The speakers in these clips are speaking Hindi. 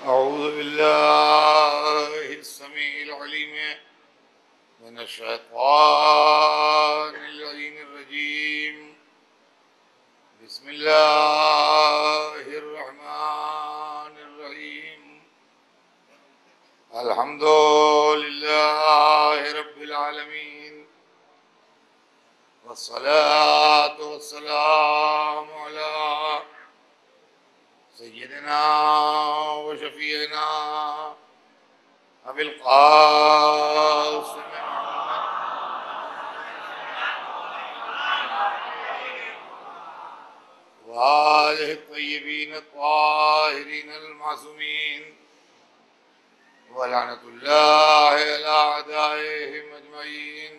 अऊज़ु बिल्लाहिस समीइल अलीम मिनश शैतानिर रजीम। बिस्मिल्लाहिर रहमानिर रहीम। अल्हम्दुलिल्लाहि रब्बिल आलमीन वस्सलातु वस्सलामु अला सय्यिदिना व शफीइना अबिल क़ासिम व आलिहि त्तय्यिबीन त्ताहिरीन अल-मासूमीन व लअनतुल्लाहि अला अअदाइहिम अजमईन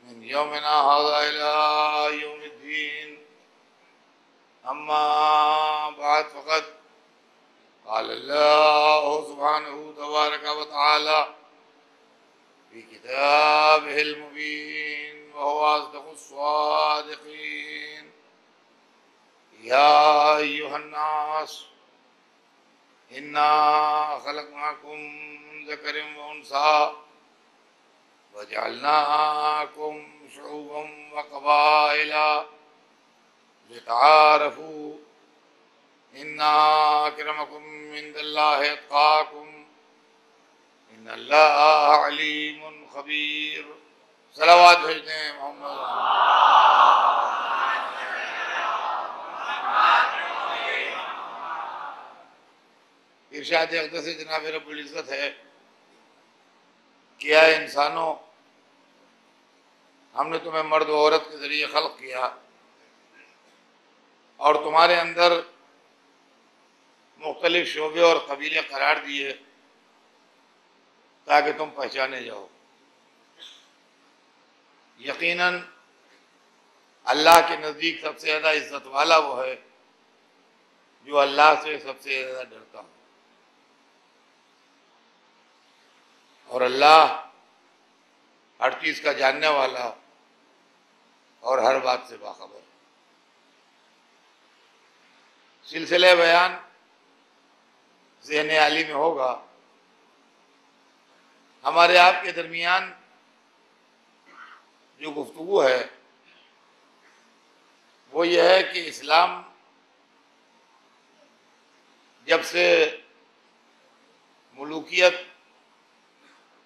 मिन यौमिना हाज़ा इला यौमिद्दीन। अम्मा बाद फ़क़द क़ाल अल्लाहु सुब्हानहु तबारक व तआला फ़ी किताबिहिल मुबीन व हुवा अस्दक़ुस स्वादिक़ीन। या अय्युहन्नास इन्ना ख़लक़नाकुम मिन ज़करिन व उन्सा व जअलनाकुम शुऊबन व क़बाइला लितआरफ़ू इन्ना अक्रमकुम इंदल्लाहि अत्क़ाकुम इन्नल्लाहा अलीमुन ख़बीर। सलावत भेजते हैं मोहम्मद। इरशाद अक़दस जनाब रब्बुल इज़्ज़त है कि या इंसानों, हमने तुम्हें मर्द और औरत के ज़रिए खल्क़ किया और तुम्हारे अंदर मुख्तलिफ शोबे और कबीले करार दिए ताकि तुम पहचाने जाओ। यकीनन अल्लाह के नज़दीक सबसे ज़्यादा इज़्ज़त वाला वो है जो अल्लाह से सबसे ज़्यादा डरता हो, और अल्लाह हर चीज़ का जानने वाला और हर बात से बाखबर। सिलसिले बयान ज़हन आली में होगा। हमारे आपके दरमियान जो गुफ्तगू है वो ये है कि इस्लाम जब से मुलूकियत,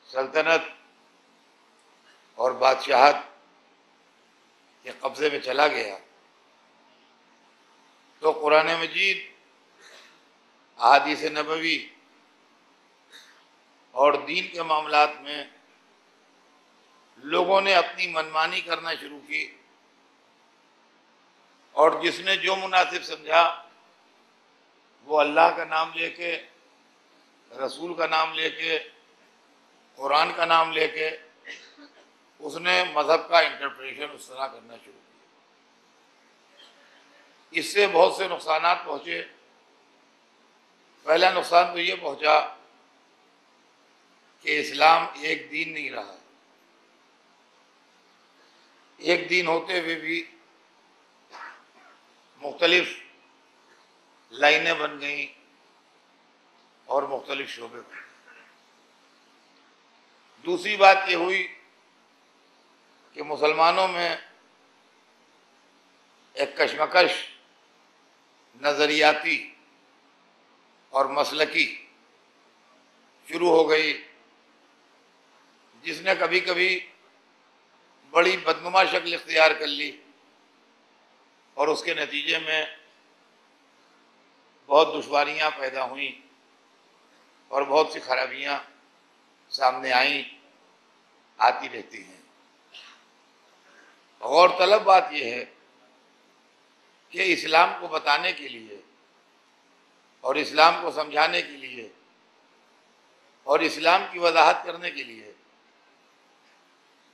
सल्तनत और बादशाहत के कब्ज़े में चला गया तो कुरान मजीद, अहादीस नबवी और दीन के मामलात में लोगों ने अपनी मनमानी करना शुरू की, और जिसने जो मुनासिब समझा वो अल्लाह का नाम लेके, रसूल का नाम लेके, कुरान का नाम लेके उसने मज़हब का इंटरप्रिटेशन उस तरह करना शुरू किया। इससे बहुत से नुकसानात पहुँचे। पहला नुकसान तो ये पहुँचा कि इस्लाम एक दीन नहीं रहा। एक दीन होते हुए भी मुख्तलिफ लाइनें बन गईं और मुख्तलिफ शोबे बन गए। दूसरी बात ये हुई कि मुसलमानों में एक कशमकश नज़रियाती और मसलकी शुरू हो गई, जिसने कभी कभी बड़ी बदनुमा शक्ल इख्तियार कर ली, और उसके नतीजे में बहुत दुश्वारियाँ पैदा हुईं और बहुत सी खराबियाँ सामने आईं, आती रहती हैं। गौरतलब बात यह है कि इस्लाम को बताने के लिए और इस्लाम को समझाने के लिए और इस्लाम की वजाहत करने के लिए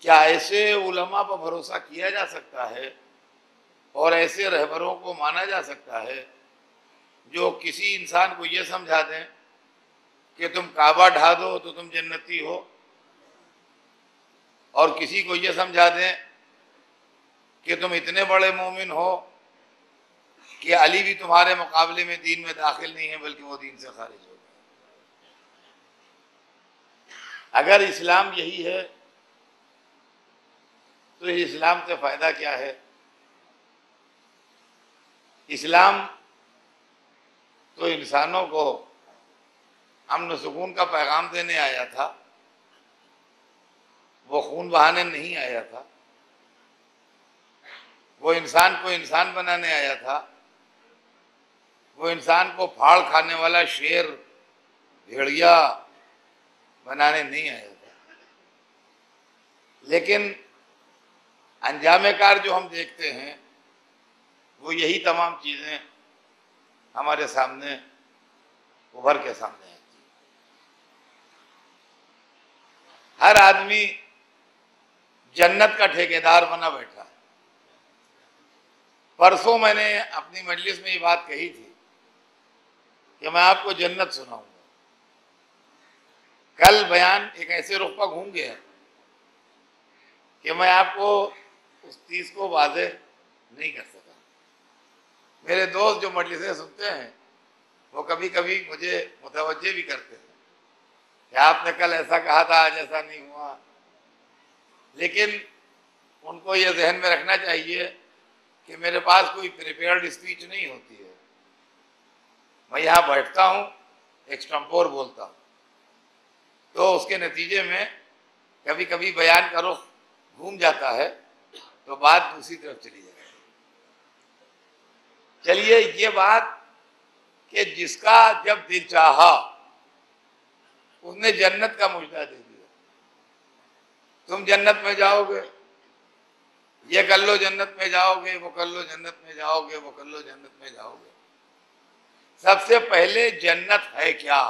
क्या ऐसे उलमा पर भरोसा किया जा सकता है और ऐसे रहबरों को माना जा सकता है जो किसी इंसान को ये समझा दें कि तुम काबा ढा दो तो तुम जन्नती हो, और किसी को ये समझा दें कि तुम इतने बड़े मोमिन हो कि अली भी तुम्हारे मुकाबले में दीन में दाखिल नहीं है, बल्कि वो दीन से खारिज हो गए। अगर इस्लाम यही है तो इस्लाम से फायदा क्या है? इस्लाम तो इंसानों को अमन सुकून का पैगाम देने आया था, वो खून बहाने नहीं आया था। वो इंसान को इंसान बनाने आया था। वो इंसान को फाड़ खाने वाला शेर भेड़िया बनाने नहीं आया था। लेकिन अंजामे कार जो हम देखते हैं वो यही तमाम चीजें हमारे सामने उभर के सामने आती हैं। हर आदमी जन्नत का ठेकेदार बना बैठा है। परसों मैंने अपनी मजलिस में ये बात कही थी कि मैं आपको जन्नत सुनाऊंगा। कल बयान एक ऐसे रुख पर घूम गया कि मैं आपको उस चीज को वाज़ेह नहीं कर सका। मेरे दोस्त जो मजलिसें सुनते हैं वो कभी कभी मुझे मुतवज्जे भी करते हैं कि आपने कल ऐसा कहा था, आज ऐसा नहीं हुआ। लेकिन उनको ये जहन में रखना चाहिए कि मेरे पास कोई प्रिपेयर्ड स्पीच नहीं होती है। मैं यहाँ बैठता हूँ, एक्सटेम्पोर बोलता हूँ, तो उसके नतीजे में कभी कभी बयान का रुख घूम जाता है तो बात दूसरी तरफ चली जाती है। चलिए, ये बात कि जिसका जब दिल चाहा उसने जन्नत का मुजदा दे दिया। तुम जन्नत में जाओगे, ये कर लो जन्नत में जाओगे, वो कर लो जन्नत में जाओगे, वो कर लो जन्नत में जाओगे। सबसे पहले जन्नत है क्या?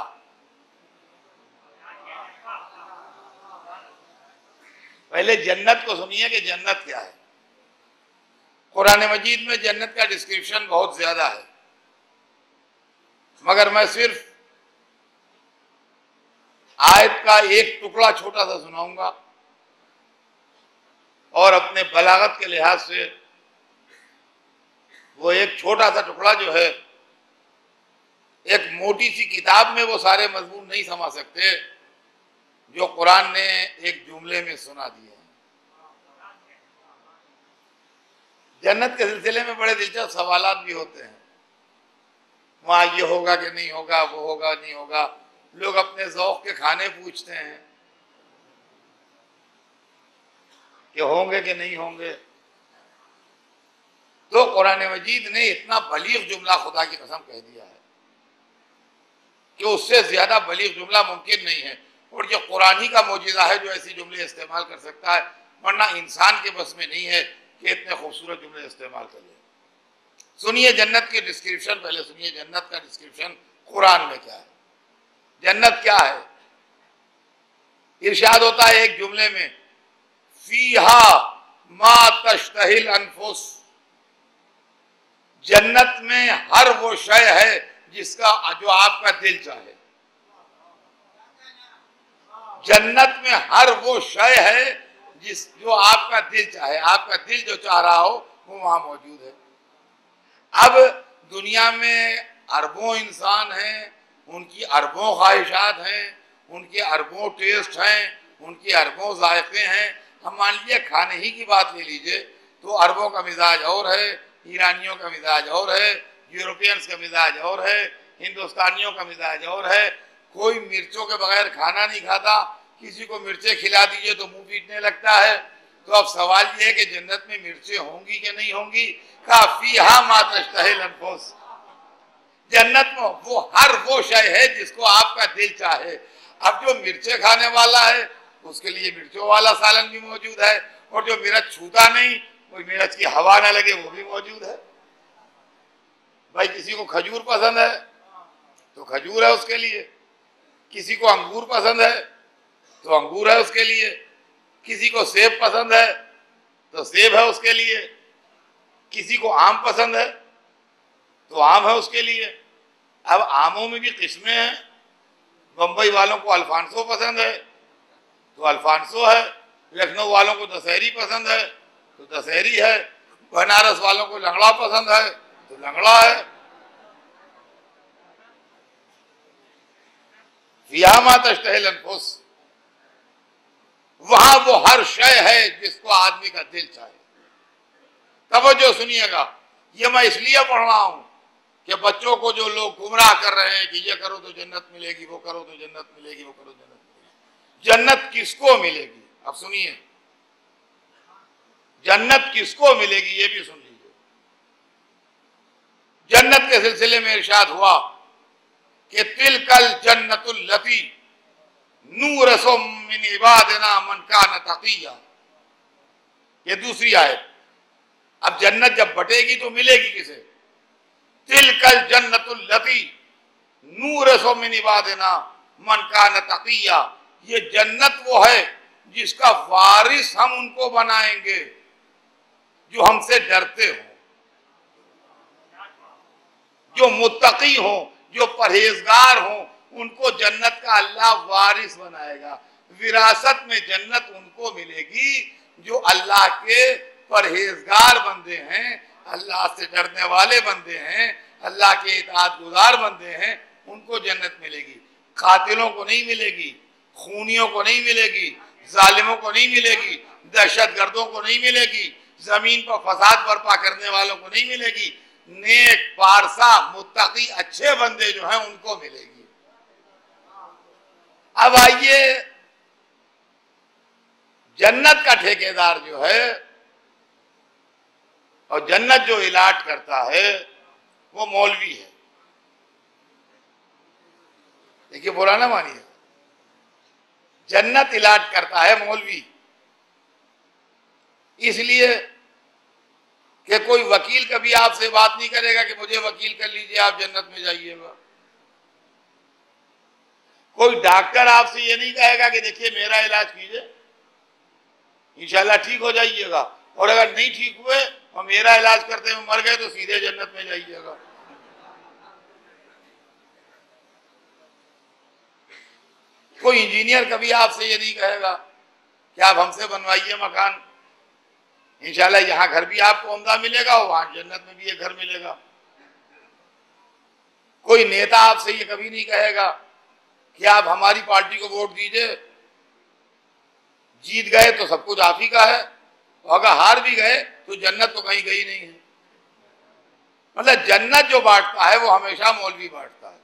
पहले जन्नत को सुनिए कि जन्नत क्या है। कुरान मजीद में जन्नत का डिस्क्रिप्शन बहुत ज्यादा है, मगर मैं सिर्फ आयत का एक टुकड़ा छोटा सा सुनाऊंगा और अपने बलागत के लिहाज से वो एक छोटा सा टुकड़ा जो है, एक मोटी सी किताब में वो सारे मजमून नहीं समा सकते जो कुरान ने एक जुमले में सुना दिए हैं। जन्नत के सिलसिले में बड़े दिलचस्प सवालात भी होते हैं। वहां ये होगा कि नहीं होगा, वो होगा नहीं होगा। लोग अपने ज़ौक़ के खाने पूछते हैं कि होंगे कि नहीं होंगे। तो कुरान मजीद ने इतना बलीग जुमला खुदा की कसम कह दिया है कि उससे ज्यादा बलीग जुमला मुमकिन नहीं है। और ये कुरान ही का मौजूदा है जो ऐसी जुमले इस्तेमाल कर सकता है, वरना इंसान के बस में नहीं है कि इतने खूबसूरत जुमले इस्तेमाल कर ले। सुनिए जन्नत की डिस्क्रिप्शन, पहले सुनिए जन्नत का डिस्क्रिप्शन कुरान में क्या है। जन्नत क्या है? इरशाद होता है एक जुमले में, फीहा मा तश्तहिल अनफुस। जन्नत में हर वो शय है जिसका जो आपका दिल चाहे। जन्नत में हर वो शय है जो आपका दिल चाहे। आपका दिल जो चाह रहा हो वो वहां मौजूद है। अब दुनिया में अरबों इंसान हैं, उनकी अरबों ख्वाहिशात हैं, उनके अरबों टेस्ट हैं, उनके अरबों जायके हैं। हम मान लीजिए खाने ही की बात ले लीजिए तो अरबों का मिजाज और है, ईरानियों का मिजाज और है, यूरोपियंस का मिजाज और है, हिंदुस्तानियों का मिजाज और है। कोई मिर्चों के बगैर खाना नहीं खाता, किसी को मिर्चें खिला दीजिए तो मुंह पीटने लगता है। तो अब सवाल यह है कि जन्नत में मिर्चें होंगी कि नहीं होंगी? फीहा मा तश्तहिल अनफुस। जन्नत में वो हर वो शय है जिसको आपका दिल चाहे। अब जो मिर्चें खाने वाला है उसके लिए मिर्चों वाला सालन भी मौजूद है, और जो मिर्च छूता नहीं, कोई मिर्च की हवा ना लगे, वो भी मौजूद है। भाई किसी को खजूर पसंद है तो खजूर है उसके लिए, किसी को अंगूर पसंद है तो अंगूर है उसके लिए, किसी को सेब पसंद है तो सेब है उसके लिए, किसी को आम पसंद है तो आम है उसके लिए। अब आमों में भी किस्में हैं। बम्बई वालों को अल्फांसो पसंद है तो अल्फांसो है, लखनऊ वालों को दशहरी पसंद है तो दशहरी है, बनारस वालों को लंगड़ा पसंद है तो लंगड़ा है। फियामा तश्तहिल अनफुस, वहां वो हर शय है जिसको आदमी का दिल चाहे। तवज्जो सुनिएगा, ये मैं इसलिए पढ़ रहा हूं कि बच्चों को जो लोग गुमराह कर रहे हैं कि ये करो तो जन्नत मिलेगी, वो करो तो जन्नत मिलेगी, वो करो जन्नत मिलेगी। जन्नत किसको मिलेगी? अब सुनिए, जन्नत किसको मिलेगी ये भी सुन लीजिए। जन्नत के सिलसिले में इरशाद हुआ कि तिलकल जन्नतुल लती नूरसुम मिन इबादिना मन कान तकिया। ये दूसरी आयत। अब जन्नत जब बटेगी तो मिलेगी किसे? तिलकल जन्नतुल लती नूरसुम मिन इबादिना मन कान तकिया। ये जन्नत वो है जिसका वारिस हम उनको बनाएंगे जो हमसे डरते हो, जो मुत्तकी हो, जो परहेजगार हो, उनको जन्नत का अल्लाह वारिस बनाएगा। विरासत में जन्नत उनको मिलेगी जो अल्लाह के परहेजगार बंदे हैं, अल्लाह से डरने वाले बंदे हैं, अल्लाह के इताअत गुजार बंदे हैं, उनको जन्नत मिलेगी। कातिलों को नहीं मिलेगी, खूनियों को नहीं मिलेगी, जालिमों को नहीं मिलेगी, दहशतगर्दों को नहीं मिलेगी, जमीन पर फसाद बर्पा करने वालों को नहीं मिलेगी। नेक, पारसा, मुत्तकी, अच्छे बंदे जो हैं उनको मिलेगी। अब आइए, जन्नत का ठेकेदार जो है और जन्नत जो इलाट करता है वो मौलवी है। देखिए, बुरा ना मानिए, जन्नत इलाट करता है मौलवी। इसलिए कि कोई वकील कभी आपसे बात नहीं करेगा कि मुझे वकील कर लीजिए, आप जन्नत में जाइएगा। कोई डॉक्टर आपसे ये नहीं कहेगा कि देखिए मेरा इलाज कीजिए, इंशाल्लाह ठीक हो जाइएगा, और अगर नहीं ठीक हुए और मेरा इलाज करते हुए मर गए तो सीधे जन्नत में जाइएगा। कोई इंजीनियर कभी आपसे ये नहीं कहेगा कि आप हमसे बनवाइए मकान, इंशाल्लाह यहां घर भी आपको उम्दा मिलेगा और वहां जन्नत में भी एक घर मिलेगा। कोई नेता आपसे ये कभी नहीं कहेगा कि आप हमारी पार्टी को वोट दीजिए, जीत गए तो सब कुछ आप ही का है, और अगर हार भी गए तो जन्नत तो कहीं गई नहीं है। मतलब जन्नत जो बांटता है वो हमेशा मौलवी बांटता है।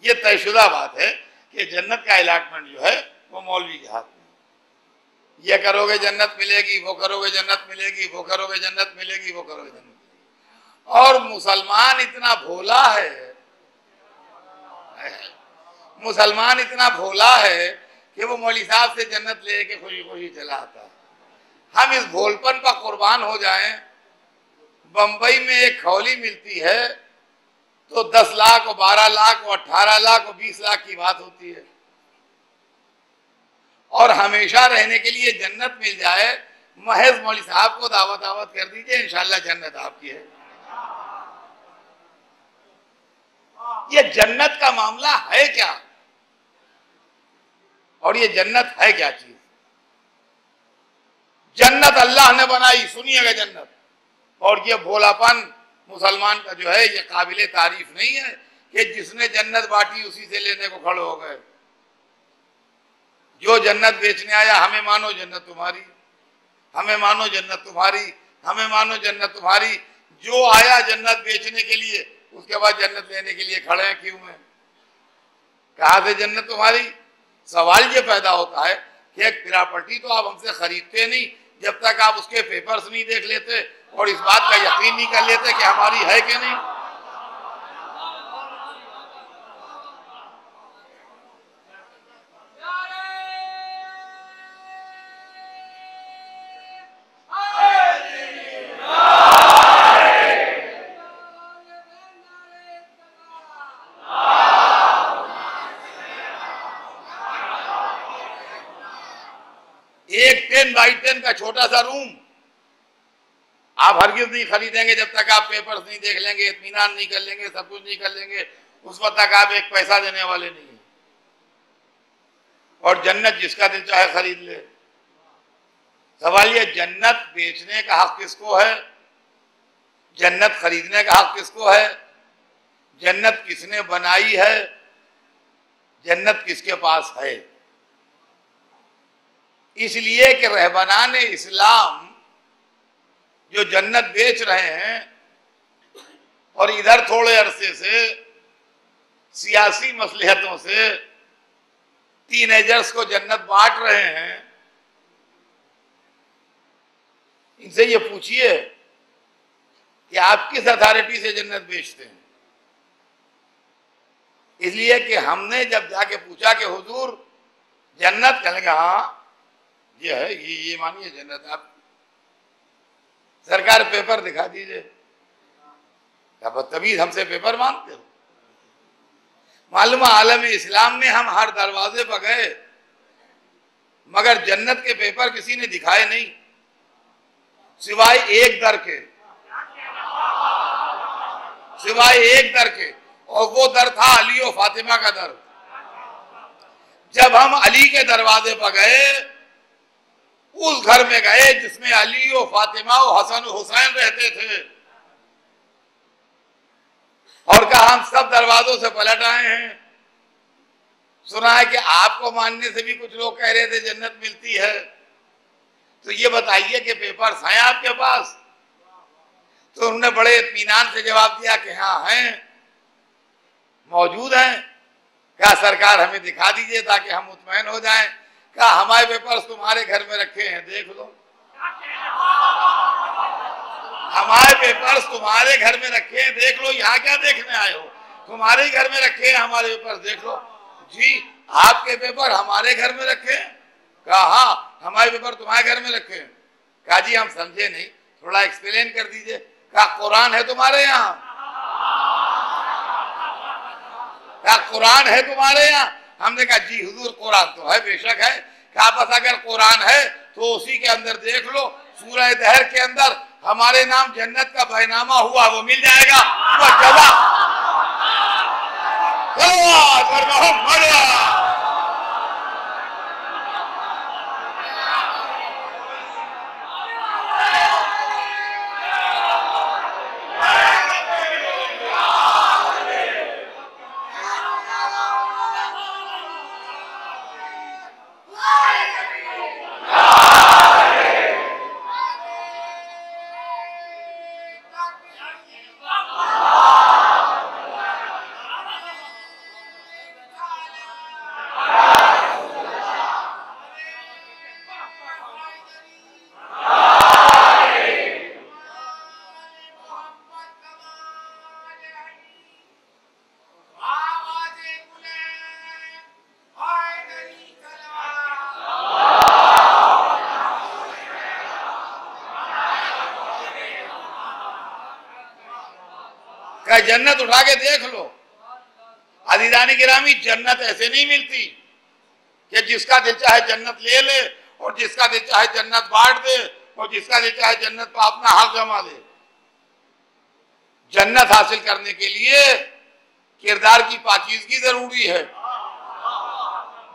ये तयशुदा बात है कि जन्नत का अलॉटमेंट जो है वो मौलवी के हाथ में। ये करोगे जन्नत मिलेगी, वो करोगे जन्नत मिलेगी, वो करोगे जन्नत मिलेगी, वो करोगे जन्नत मिलेगी। और मुसलमान इतना भोला है, मुसलमान इतना भोला है कि वो मौलवी साहब से जन्नत लेके खुशी खुशी चला आता है। हम इस भोलपन पर कुर्बान हो जाएं। बंबई में एक खौली मिलती है तो 10 लाख और 12 लाख और 18 लाख और 20 लाख की बात होती है, और हमेशा रहने के लिए जन्नत मिल जाए, महज मौलवी साहब को दावत दावत कर दीजिए, इंशाल्लाह जन्नत आपकी है। ये जन्नत का मामला है क्या? और ये जन्नत है क्या चीज? जन्नत अल्लाह ने बनाई, सुनिएगा जन्नत। और ये भोलापन मुसलमान का जो है ये काबिले तारीफ नहीं है कि जिसने जन्नत बांटी उसी से लेने को खड़े हो गए। जो जन्नत बेचने आया, हमें मानो जन्नत तुम्हारी, हमें मानो जन्नत तुम्हारी, हमें मानो जन्नत तुम्हारी। जो आया जन्नत बेचने के लिए, उसके बाद जन्नत लेने के लिए खड़े हैं क्यों में? कहां से जन्नत तुम्हारी? सवाल ये पैदा होता है कि एक प्रॉपर्टी तो आप हमसे खरीदते नहीं जब तक आप उसके पेपर्स नहीं देख लेते और इस बात का यकीन नहीं कर लेते कि हमारी है कि नहीं। एक 10 बाई 10 का छोटा सा रूम आप हरगिज नहीं खरीदेंगे जब तक आप पेपर्स नहीं देख लेंगे, इत्मीनान नहीं कर लेंगे, सब कुछ नहीं कर लेंगे, उस वक्त तक आप एक पैसा देने वाले नहीं हैं। और जन्नत जिसका दिल चाहे खरीद ले। सवाल ये, जन्नत बेचने का हक किसको है? जन्नत खरीदने का हक किसको है? जन्नत किसने बनाई है? जन्नत किसके पास है? इसलिए कि रहबरान इस्लाम जो जन्नत बेच रहे हैं और इधर थोड़े अरसे से सियासी मसलहतों से टीनेजर्स को जन्नत बांट रहे हैं, इनसे ये पूछिए कि आप किस अथॉरिटी से जन्नत बेचते हैं? इसलिए कि हमने जब जाके पूछा कि हुजूर जन्नत, कहेंगे हाँ ये है, ये मानिए जन्नत आप। सरकार पेपर दिखा दीजिए, क्या बदतमीज हमसे पेपर मांगते हो? मालूम आलम इस्लाम में हम हर दरवाजे पर गए मगर जन्नत के पेपर किसी ने दिखाए नहीं, सिवाय एक दर के, सिवाय एक दर के, और वो दर था अली और फातिमा का दर। जब हम अली के दरवाजे पर गए, उस घर में गए जिसमें अली और फातिमा और हसन और हुसैन रहते थे, और कहा हम सब दरवाजों से पलट आए हैं। सुना है कि आपको मानने से भी कुछ लोग कह रहे थे जन्नत मिलती है। तो ये बताइए कि पेपर्स हैं आपके पास? तो उन्होंने बड़े इत्मीनान से जवाब दिया कि हाँ हैं, मौजूद हैं। क्या सरकार हमें दिखा दीजिए ताकि हम मुतमईन हो जाएं। क्या हमारे पेपर्स तुम्हारे घर में रखे हैं, देख लो। हमारे पेपर्स तुम्हारे घर में रखे हैं, देख लो। यहाँ क्या देखने आए हो? तुम्हारे ही घर में रखे हैं हमारे पेपर्स, देख लो। जी आपके पेपर हमारे घर में रखे हैं? कहा हाँ हमारे पेपर तुम्हारे घर में रखे हैं। कहा जी हम समझे नहीं, थोड़ा एक्सप्लेन कर दीजिए। कहा कुरान है तुम्हारे यहाँ? क्या कुरान है तुम्हारे यहाँ? हमने कहा जी हुजूर कुरान तो है, बेशक है। क्या बस अगर कुरान है तो उसी के अंदर देख लो, सूरह दहर के अंदर हमारे नाम जन्नत का बैनामा हुआ, वो मिल जाएगा। वो जवाब का जन्नत उठा के देख लो। अजीज़ान गिरामी, जन्नत ऐसे नहीं मिलती कि जिसका दिल चाहे जन्नत ले ले और जिसका दिल चाहे जन्नत बांट दे और जिसका दिल चाहे जन्नत पर अपना हक जमा ले। जन्नत हासिल करने के लिए किरदार की पाकीज़गी जरूरी है।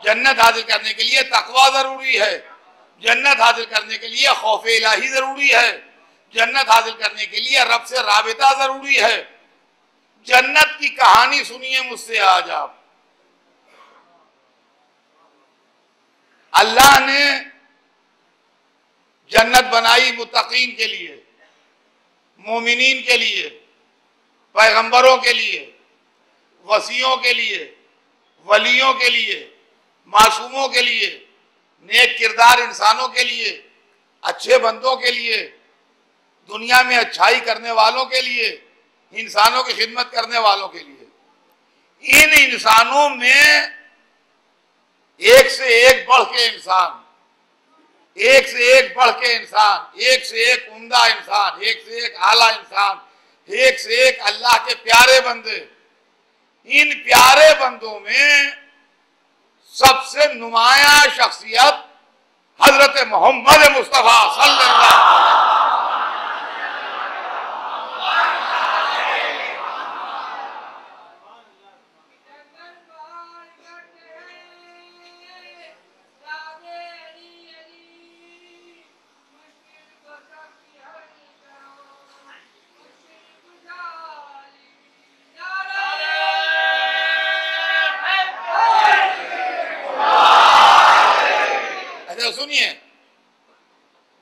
जन्नत हासिल करने के लिए तकवा जरूरी है। जन्नत हासिल करने के लिए खौफ इलाही जरूरी है। जन्नत हासिल करने के लिए रब से राबिता जरूरी है। जन्नत की कहानी सुनिए मुझसे आज आप। अल्लाह ने जन्नत बनाई मुत्तकीन के लिए, मोमिनीन के लिए, पैगंबरों के लिए, वसियों के लिए, वलियों के लिए, मासूमों के लिए, नेक किरदार इंसानों के लिए, अच्छे बंदों के लिए, दुनिया में अच्छाई करने वालों के लिए, इंसानों की खिदमत करने वालों के लिए। इन इंसानों में एक से एक बढ़ के इंसान, एक से एक बढ़ के इंसान, एक से एक उम्दा इंसान, एक से एक आला इंसान, एक से एक अल्लाह के प्यारे बंदे। इन प्यारे बंदों में सबसे नुमाया शख्सियत हजरत मोहम्मद मुस्तफा सल्लल्लाहु सुनिए,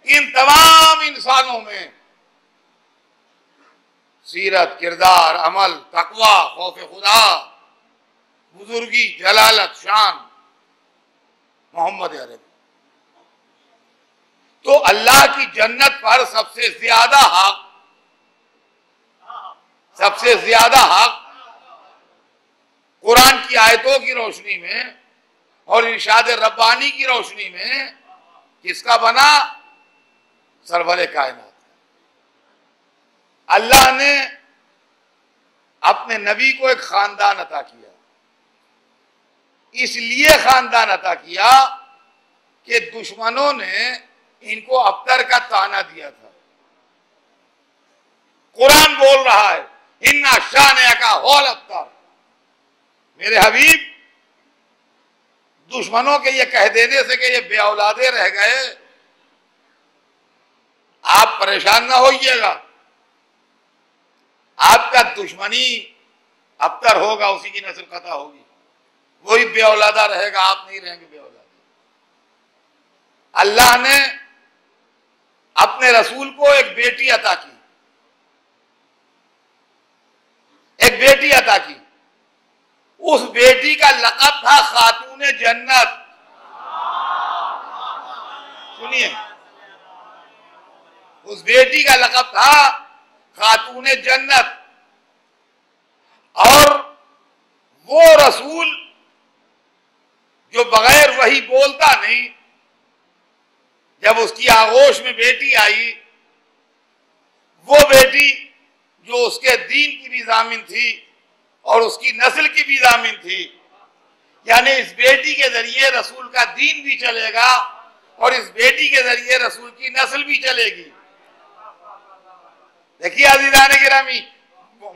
इन तमाम इंसानों में सीरत, किरदार, अमल, तकवा, खौफ खुदा, बुजुर्गी, जलालत, शान मोहम्मद अरबी। तो अल्लाह की जन्नत पर सबसे ज्यादा हक कुरान की आयतों की रोशनी में और इरशाद रब्बानी की रोशनी में किसका बना? सरवरे कायनात। अल्लाह ने अपने नबी को एक खानदान अता किया, इसलिए खानदान अता किया कि दुश्मनों ने इनको अब्तर का ताना दिया था। कुरान बोल रहा है, इन्ना शान का होल अब्तर। मेरे हबीब, दुश्मनों के ये कह देने से कि ये बेऔलादे रह गए, आप परेशान ना होइएगा। आपका दुश्मनी अब्तर होगा, उसी की नस्ल खता होगी, वही बेऔलादा रहेगा, आप नहीं रहेंगे बेऔलादा। अल्लाह ने अपने रसूल को एक बेटी अता की, एक बेटी अता की। उस बेटी का लक़ब था खातून जन्नत। सुनिए, उस बेटी का लक़ब था खातून जन्नत। और वो रसूल जो बगैर वही बोलता नहीं, जब उसकी आगोश में बेटी आई, वो बेटी जो उसके दीन की भी जामिन थी और उसकी नस्ल की भी जामिन थी, यानी इस बेटी के जरिए रसूल का दीन भी चलेगा और इस बेटी के जरिए रसूल की नस्ल भी चलेगी। देखिए अज़ीज़ान गिरामी,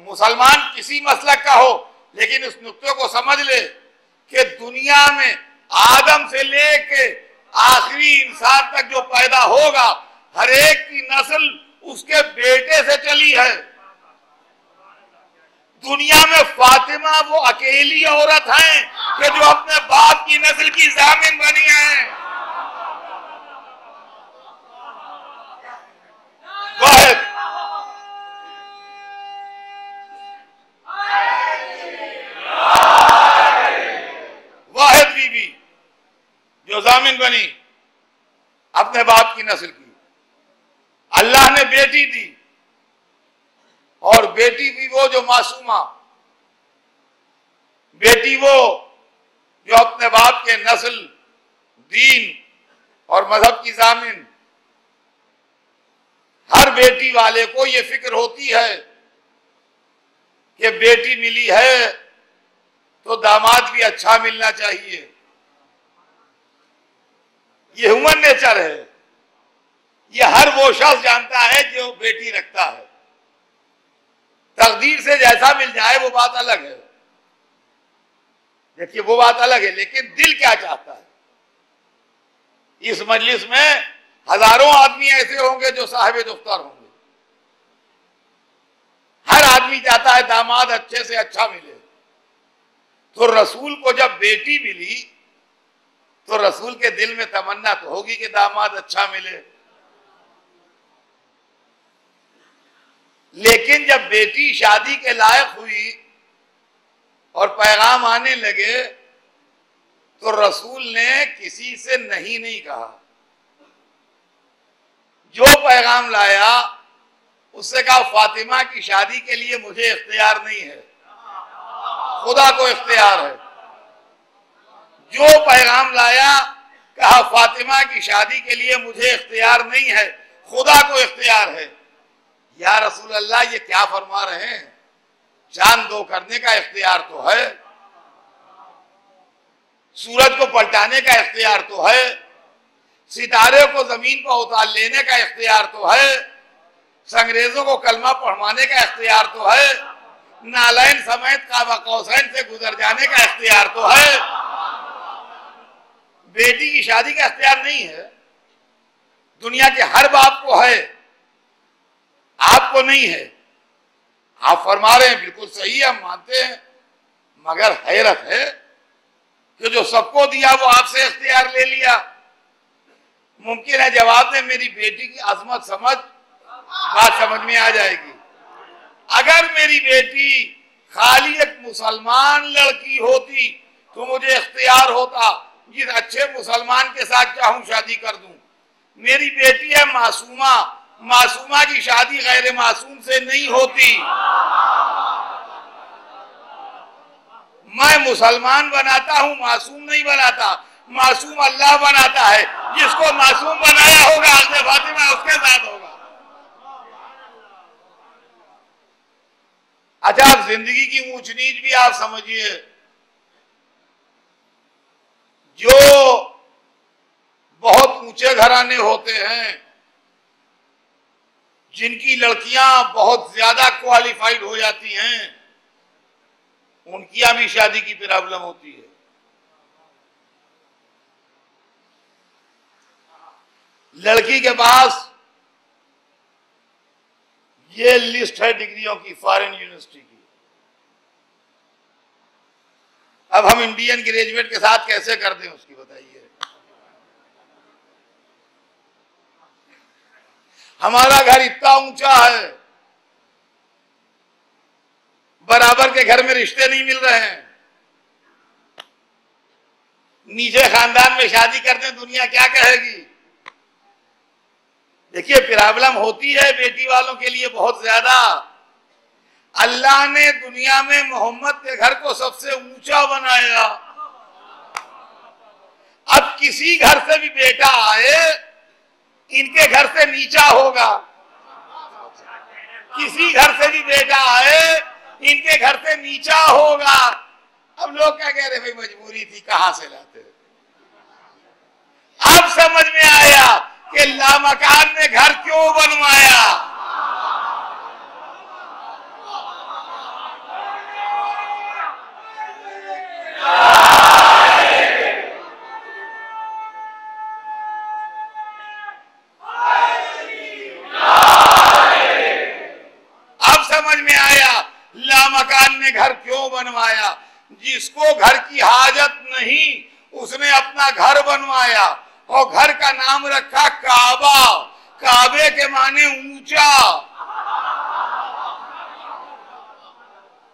मुसलमान किसी मसलक का हो, लेकिन इस नुक्ते को समझ ले कि दुनिया में आदम से लेके आखिरी इंसान तक जो पैदा होगा, हर एक की नस्ल उसके बेटे से चली है। दुनिया में फातिमा वो अकेली औरत है कि जो अपने बाप की नस्ल की जामिन बनी है। वाहिद बीबी जो जामिन बनी अपने बाप की नस्ल की। अल्लाह ने बेटी दी, और बेटी भी वो जो मासूमा, बेटी वो जो अपने बाप के नस्ल, दीन और मजहब की जामिन। हर बेटी वाले को ये फिक्र होती है कि बेटी मिली है तो दामाद भी अच्छा मिलना चाहिए। ये ह्यूमन नेचर है, ये हर वो शख्स जानता है जो बेटी रखता है। तकदीर से जैसा मिल जाए वो बात अलग है, देखिए वो बात अलग है, लेकिन दिल क्या चाहता है। इस मजलिस में हजारों आदमी ऐसे होंगे जो साहिब दुख्तर होंगे। हर आदमी चाहता है दामाद अच्छे से अच्छा मिले। तो रसूल को जब बेटी मिली तो रसूल के दिल में तमन्ना तो होगी कि दामाद अच्छा मिले। लेकिन जब बेटी शादी के लायक हुई और पैगाम आने लगे तो रसूल ने किसी से नहीं कहा। जो पैगाम लाया उससे कहा फातिमा की शादी के लिए मुझे इख्तियार नहीं है, खुदा को इख्तियार है। जो पैगाम लाया कहा फातिमा की शादी के लिए मुझे इख्तियार नहीं है, खुदा को इख्तियार है। या रसूल अल्लाह, ये क्या फरमा रहे हैं? चांद दो करने का इख्तियार तो है, सूरज को पलटाने का इख्तियार तो है, सितारे को जमीन पर उतार लेने का इख्तियार तो है, अंग्रेजों को कलमा पढ़वाने का इख्तियार तो है, नालैन समेत काबा कौसैन से गुजर जाने का इख्तियार तो है। बेटी की शादी का इख्तियार नहीं है। दुनिया के हर बाप को है, आपको नहीं है। आप फरमा रहे हैं बिल्कुल सही है, हम मानते हैं, मगर हैरत है कि जो सबको दिया वो आपसे इख्तियार ले लिया। मुमकिन है जवाब दे, मेरी बेटी की अजमत समझ, बात समझ में आ जाएगी। अगर मेरी बेटी खाली एक मुसलमान लड़की होती तो मुझे इख्तियार होता, जिस अच्छे मुसलमान के साथ चाहूं शादी कर दूं। मेरी बेटी है मासूमा, मासूमा की शादी गैर मासूम से नहीं होती। मैं मुसलमान बनाता हूं, मासूम नहीं बनाता। मासूम अल्लाह बनाता है, जिसको मासूम बनाया होगा हज़रत फातिमा उसके साथ होगा। अच्छा, आप जिंदगी की ऊंच नीच भी आप समझिए। जो बहुत ऊंचे घराने होते हैं, जिनकी लड़कियां बहुत ज्यादा क्वालिफाइड हो जाती हैं, उनकी यहां भी शादी की प्रॉब्लम होती है। लड़की के पास ये लिस्ट है डिग्रियों की फॉरेन यूनिवर्सिटी की। अब हम इंडियन ग्रेजुएट के साथ कैसे कर दें उसकी बताइए। हमारा घर इतना ऊंचा है, बराबर के घर में रिश्ते नहीं मिल रहे हैं। नीचे खानदान में शादी करते दुनिया क्या कहेगी। देखिए, प्रॉब्लम होती है बेटी वालों के लिए बहुत ज्यादा। अल्लाह ने दुनिया में मोहम्मद के घर को सबसे ऊंचा बनाया। अब किसी घर से भी बेटा आए, इनके घर से नीचा होगा। किसी घर से भी बेटा आए, इनके घर से नीचा होगा। अब लोग क्या कह रहे, भाई मजबूरी थी, कहां से लाते। अब समझ में आया कि लामकान ने घर क्यों बनवाया। अब समझ में आया लामकान ने घर क्यों बनवाया। जिसको घर की हाजत नहीं, उसने अपना घर बनवाया और घर का नाम रखा काबा। काबे के माने ऊंचा।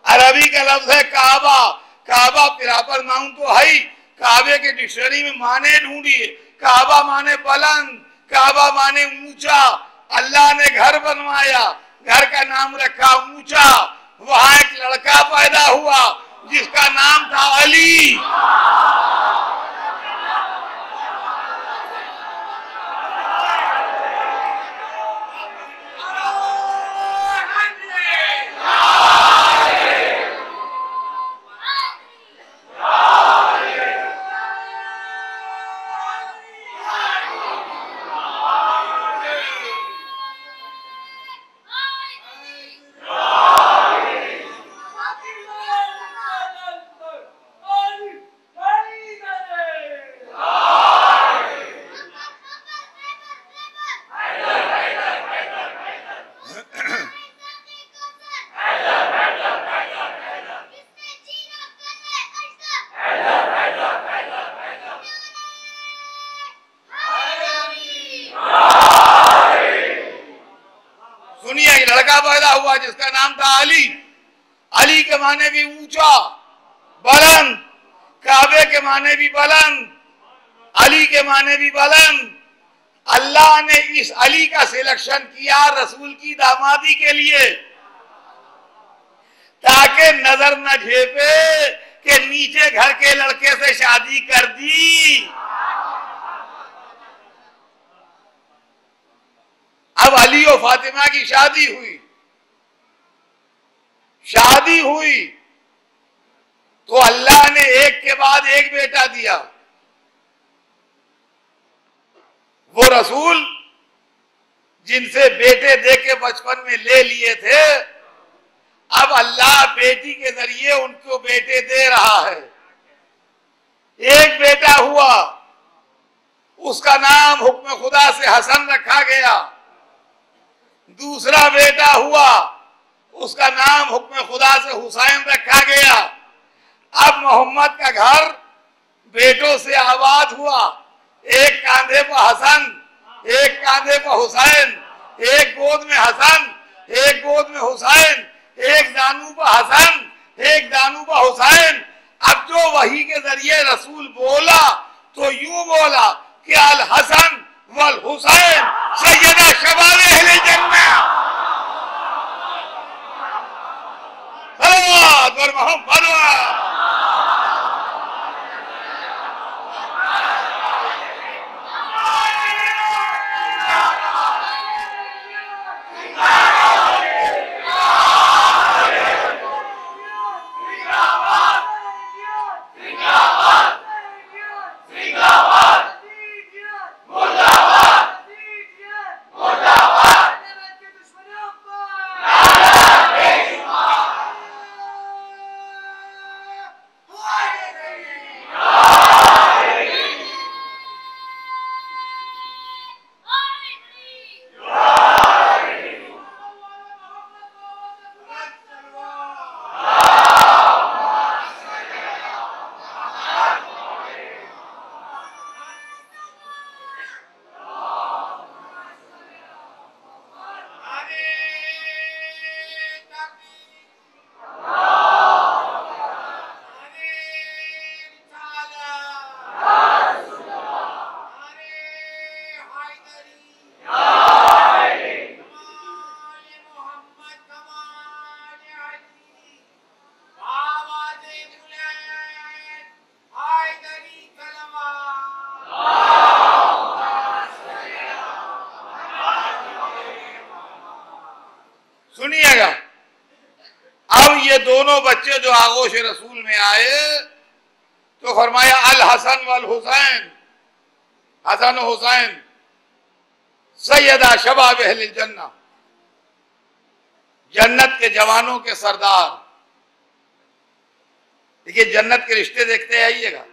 अरबी का लफ्ज है काबा। काबा प्रॉपर नाउन तो है ही। काबे के डिक्शनरी में माने ढूंढिए। काबा माने बुलंद, काबा माने ऊंचा। अल्लाह ने घर बनवाया, घर का नाम रखा ऊंचा। वहां एक लड़का पैदा हुआ जिसका नाम था अली। हुआ जिसका नाम था अली। अली के माने भी ऊंचा, बुलंद। काबे के माने भी बुलंद, अली के माने भी बुलंद। अल्लाह ने इस अली का सिलेक्शन किया रसूल की दामादी के लिए, ताकि नजर न झेपे कि नीचे घर के लड़के से शादी कर दी। अब अली और फातिमा की शादी हुई। शादी हुई तो अल्लाह ने एक के बाद एक बेटा दिया। वो रसूल जिनसे बेटे दे के बचपन में ले लिए थे, अब अल्लाह बेटी के जरिए उनको बेटे दे रहा है। एक बेटा हुआ, उसका नाम हुक्म खुदा से हसन रखा गया। दूसरा बेटा हुआ, उसका नाम हुक्म खुदा से हुसैन रखा गया। अब मोहम्मद का घर बेटों से आबाद हुआ। एक कांधे पर हसन, एक कांधे पर हुसैन, एक गोद में हसन, एक गोद में हुसैन, एक दानू पर हसन, एक दानू पर हुसैन। अब जो वही के जरिए रसूल बोला तो यूं बोला कि अल हसन वल हुसैन सैयदा शबाब अहले जन्नत मोहम्मद। सुनिएगा, अब ये दोनों बच्चे जो आगोश रसूल में आए तो फरमाया अल हसन वल हुसैन, हसन हुसैन सैयदा शबाब अहले जन्नत, जन्नत के जवानों के सरदार। देखिए जन्नत के रिश्ते देखते आइएगा,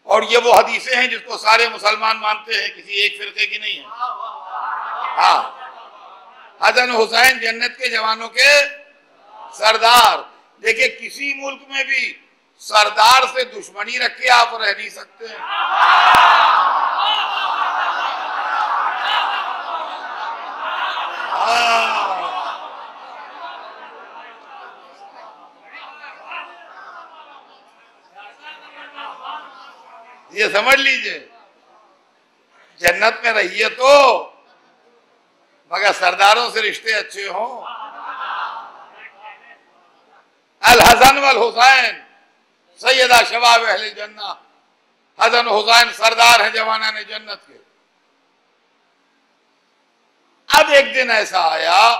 और ये वो हदीसें हैं जिसको सारे मुसलमान मानते हैं, किसी एक फिरके की नहीं है। हाँ, हसन हुसैन जन्नत के जवानों के सरदार। देखिए किसी मुल्क में भी सरदार से दुश्मनी रख के आप रह नहीं सकते हैं। ये समझ लीजिए, जन्नत में रहिए तो मगर सरदारों से रिश्ते अच्छे हों। अल हसन वल हुसैन सैयदा शबाब अहले जन्नत, हसन हुसैन सरदार हैं जवाना ने जन्नत के। अब एक दिन ऐसा आया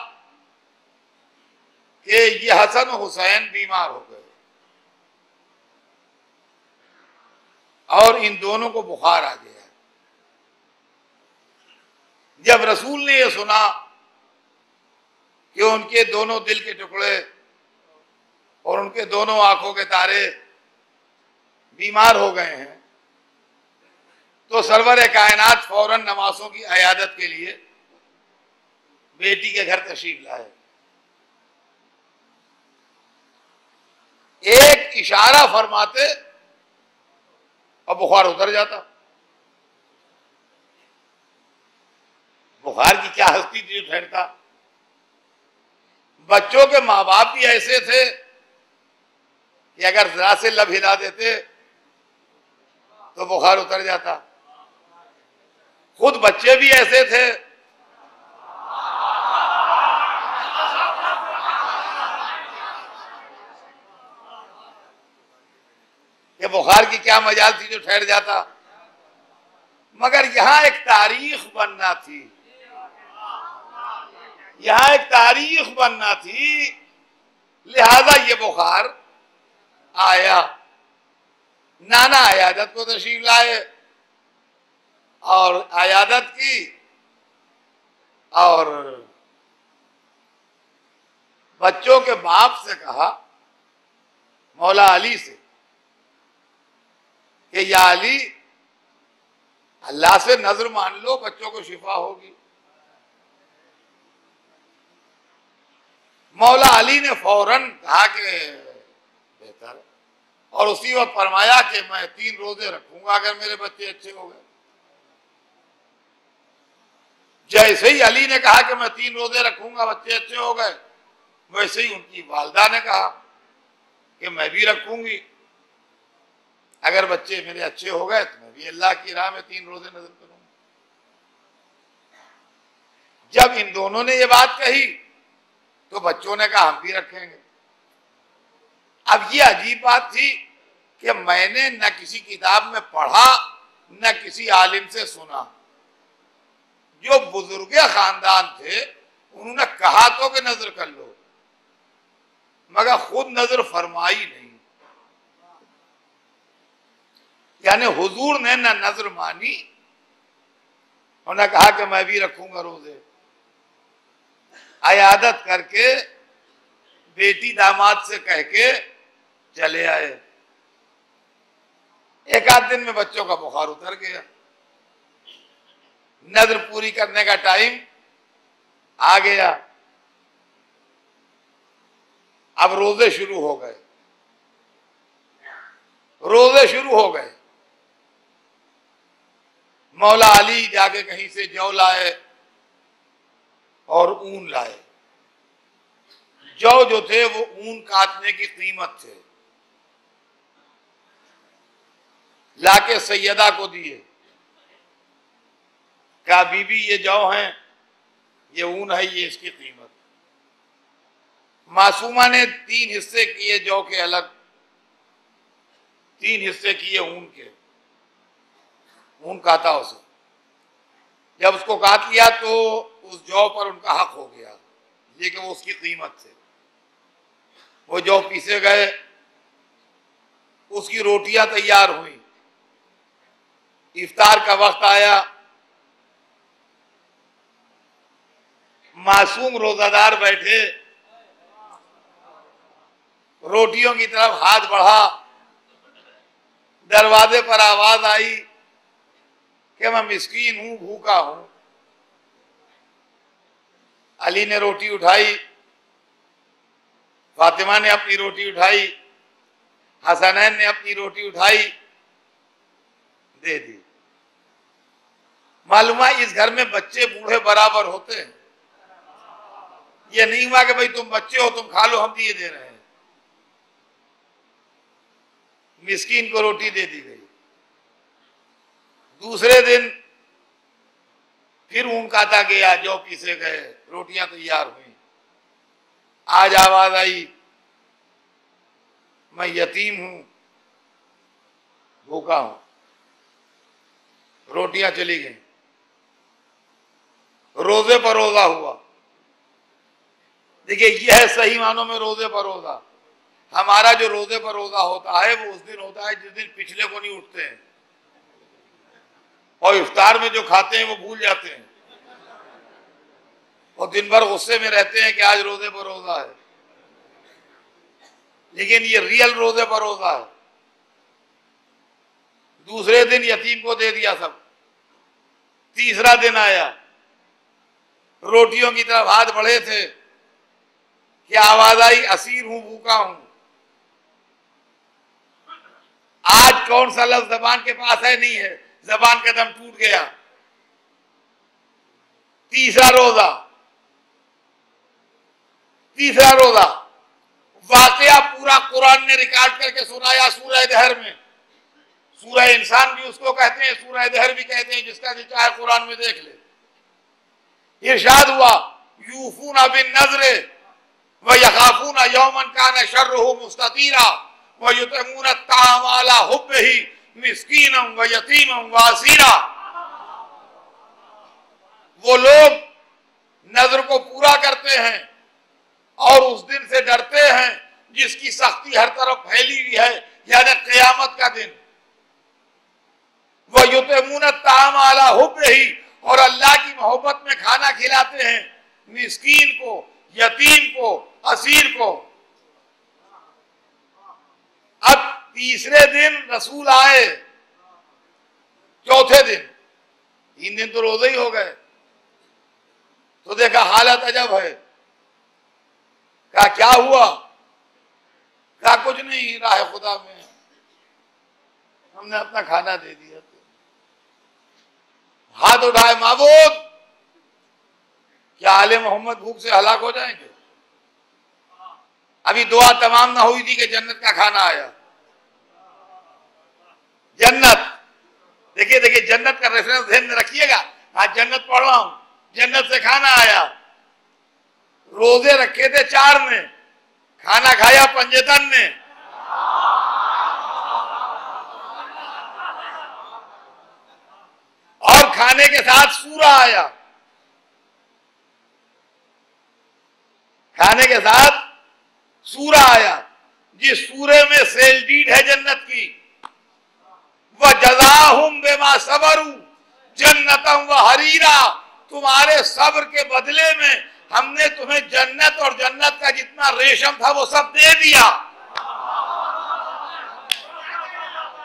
कि ये हसन हुसैन बीमार हो गए और इन दोनों को बुखार आ गया। जब रसूल ने यह सुना कि उनके दोनों दिल के टुकड़े और उनके दोनों आंखों के तारे बीमार हो गए हैं, तो सरवर कायनात फौरन नवासों की अयादत के लिए बेटी के घर तशरीफ लाए। एक इशारा फरमाते और बुखार उतर जाता। बुखार की क्या हस्ती थी जो ठहरता। बच्चों के माँ बाप भी ऐसे थे कि अगर जरा से लब हिला देते तो बुखार उतर जाता। खुद बच्चे भी ऐसे थे। ये बुखार की क्या मजाल थी जो ठहर जाता। मगर यहां एक तारीख बनना थी, यहां एक तारीख बनना थी, लिहाजा ये बुखार आया। नाना अयादत को तशरीफ लाए और अयादत की और बच्चों के बाप से कहा, मौला अली से, कि या अली अल्लाह से नजर मान लो बच्चों को शिफा होगी। मौला अली ने फौरन कहा कि बेहतर, और उसी वक्त फरमाया कि मैं 3 रोजे रखूंगा अगर मेरे बच्चे अच्छे हो गए। जैसे ही अली ने कहा कि मैं 3 रोजे रखूंगा, बच्चे अच्छे हो गए, वैसे ही उनकी वालदा ने कहा कि मैं भी रखूंगी, अगर बच्चे मेरे अच्छे हो गए तो मैं भी अल्लाह की राह में 3 रोजे नजर करूंगा। जब इन दोनों ने ये बात कही तो बच्चों ने कहा हम भी रखेंगे। अब ये अजीब बात थी कि मैंने न किसी किताब में पढ़ा न किसी आलिम से सुना। जो बुजुर्ग खानदान थे उन्होंने कहा तो कि नजर कर लो, मगर खुद नजर फरमाई नहीं। यानी हुजूर ने न नजर मानी और न कहा कि मैं भी रखूंगा रोजे। अयादत करके बेटी दामाद से कह के चले आए। एक आध दिन में बच्चों का बुखार उतर गया। नजर पूरी करने का टाइम आ गया। अब रोजे शुरू हो गए, रोजे शुरू हो गए। मौला अली जाके कहीं से जौ लाए और ऊन लाए। जौ जो थे वो ऊन काटने की कीमत थे, लाके सैयदा को दिए। क्या बीबी ये जौ हैं, ये ऊन है, ये इसकी कीमत। मासूमा ने 3 हिस्से किए जौ के अलग, 3 हिस्से किए ऊन के। ऊन काटा उसे, जब उसको काट लिया तो उस जौ पर उनका हक हो गया, ये कि वो उसकी कीमत थे। वो जौ पीसे गए, उसकी रोटियां तैयार हुई। इफ्तार का वक्त आया, मासूम रोजादार बैठे, रोटियों की तरफ हाथ बढ़ा, दरवाजे पर आवाज आई कि मैं मिस्कीन हूं, भूखा हूं। अली ने रोटी उठाई, फातिमा ने अपनी रोटी उठाई, हसनैन ने अपनी रोटी उठाई, दे दी। मालूम है इस घर में बच्चे बूढ़े बराबर होते हैं। ये नहीं हुआ कि भाई तुम बच्चे हो, तुम खा लो, हम दिए दे रहे हैं। मिस्कीन को रोटी दे दी गई। दूसरे दिन फिर ऊन काटा गया, जौ पीसे गए, रोटियां तैयार हुई। आज आवाज आई मैं यतीम हूं, भूखा हूं। रोटियां चली गई। रोजे पर रोजा हुआ। देखिए यह है सही मानों में रोजे पर रोजा। हमारा जो रोजे पर रोजा होता है वो उस दिन होता है जिस दिन पिछले को नहीं उठते हैं, और इफ्तार में जो खाते हैं वो भूल जाते हैं और दिन भर गुस्से में रहते हैं कि आज रोजे पर रोजा है। लेकिन ये रियल रोजे पर रोजा है। दूसरे दिन यतीम को दे दिया सब। तीसरा दिन आया, रोटियों की तरफ हाथ बढ़े थे कि आवाज आई असीर हूं, भूखा हूं। आज कौन सा लफ्ज जबान के पास है, नहीं है, जबान का दम टूट गया। तीसरा रोजा, तीसरा रोजा वाकया पूरा कुरान ने रिकॉर्ड करके सुनाया सूरह दहर में। सूरह इंसान भी उसको कहते हैं, सूरह दहर भी कहते हैं, जिसका जो चाहे कुरान में देख ले। इरशाद हुआ यूफूना बिन नजरे व यखाफूना यौमन कान शर्रुहु मुस्ततीरा व युतमूना ताम अला हुब्बिही मिस्कीनम व यतीमम व असीरा। वो लोग नजर को पूरा करते हैं और उस दिन से डरते हैं जिसकी सख्ती हर तरफ फैली हुई है, यानी क़यामत का दिन। वह युतमूना ताम अला हुब्बिही, और अल्लाह की मोहब्बत में खाना खिलाते हैं मिस्कीन को, यतीम को, असीर को। अब तीसरे दिन रसूल आए, चौथे दिन, 3 दिन तो रोजे ही हो गए, तो देखा हालत अजब है। कहा क्या हुआ? कहा कुछ नहीं, राह खुदा में हमने अपना खाना दे दिया। हाथ उठाए, माबूद क्या आले मोहम्मद भूख से हलाक हो जाएंगे? अभी दुआ तमाम ना हुई थी कि जन्नत का खाना आया। जन्नत, देखिए देखिए, जन्नत का रेफरेंस ध्यान में रखिएगा। आज जन्नत पढ़ रहा हूं, जन्नत से खाना आया। रोजे रखे थे 4 ने, खाना खाया पंजेतन ने। और खाने के साथ सूरा आया, खाने के साथ सूरा आया। जिस सूरे में सेल डीड है जन्नत की, वह जज़ाहुम बिमा सबरू जन्नतम व हरीरा, तुम्हारे सब्र के बदले में हमने तुम्हें जन्नत और जन्नत का जितना रेशम था वो सब दे दिया।